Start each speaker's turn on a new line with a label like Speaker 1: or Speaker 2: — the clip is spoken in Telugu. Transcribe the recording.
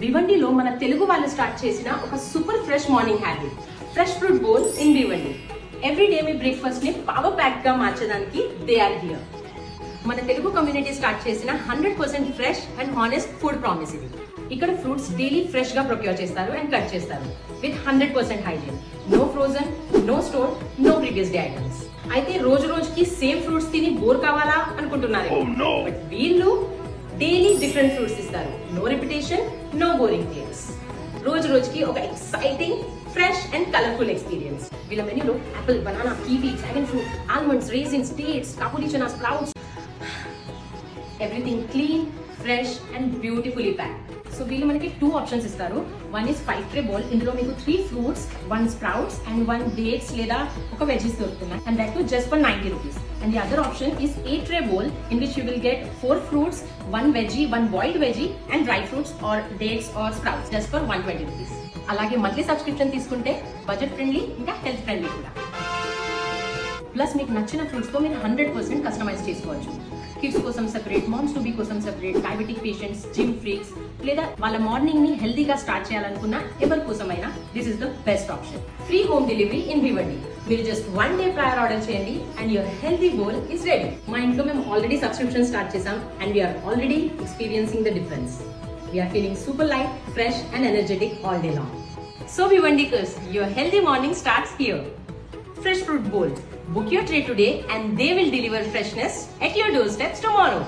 Speaker 1: భివండిలో మన తెలుగు వాళ్ళు స్టార్ట్ చేసిన ఒక super fresh morning habit, fresh fruit bowl in Bhiwandi. Every day మీ బ్రేక్ఫాస్ట్ ని పవర్ ప్యాక్ గా మార్చడానికి దే ఆర్ హియర్. మన తెలుగు కమ్యూనిటీ స్టార్ట్ చేసిన 100% fresh and honest food promise ఇది. ఇక్కడ ఫ్రూట్స్ డైలీ ఫ్రెష్ గా ప్రొక్యూర్ చేస్తారు అండ్ కట్ చేస్తారు with 100% hygiene. No frozen, no store, no previous day items. అయితే రోజు రోజుకి సేమ్ ఫ్రూట్స్ తిని బోర్ కావాలా అనుకుంటున్నారు, బట్ వీళ్ళు డైలీ డిఫరెంట్ ఫ్రూట్స్ ఇస్తారు. No repetition, no boring things. రోజు రోజుకి ఒక exciting, fresh and colourful experience. వీళ్ళ మెనూలో apple, banana, kiwi, dragon fruit, almonds, raisins, dates, kabuli chana, sprouts, everything clean, fresh and beautifully packed. So వీళ్ళు మనకి 2 ఆప్షన్స్ ఇస్తారు. One is 5 tray bowl. ఇందులో మీకు 3 fruits, 1 sprouts and 1 dates లేదా ఒక వెజీస్ దొరుకుతున్నాయి. And that too just for 90 rupees. And the other option is 8 tray bowl in which you will get 4 fruits, 1 veggie, 1 boiled veggie and dry fruits or dates or sprouts just for 120 rupees. అలాగే మంత్లీ సబ్స్క్రిప్షన్ తీసుకుంటే బడ్జెట్ ఫ్రెండ్లీ ఇంకా హెల్త్ ఫ్రెండ్లీ కూడా. ప్లస్ మీకు నచ్చిన ఫ్రూట్స్ తో మీరు 100% కస్టమైజ్ చేసుకోవచ్చు. కిడ్స్ కోసం సెపరేట్, మామ్స్ టు బీ కోసం separate, diabetic patients, gym freaks లేదా వాళ్ళ మార్నింగ్ ని హెల్తీగా స్టార్ట్ చేయాలనుకున్న ఎవరి కోసమైనా this is the best option. Free home delivery in Bhiwandi. మీరు జస్ట్ 1 day ప్రయర్ ఆర్డర్ చేయండి and your healthy bowl is ready. మా ఇంట్లో మేము ఆల్రెడీ సబ్స్క్రిప్షన్ స్టార్ట్ చేసాం and we are already experiencing the difference. We are feeling super light, fresh and energetic all day long. So Bhivandikars, your healthy morning starts here. Fresh Fruit Bowl. Book your tray today and they will deliver freshness at your doorsteps tomorrow.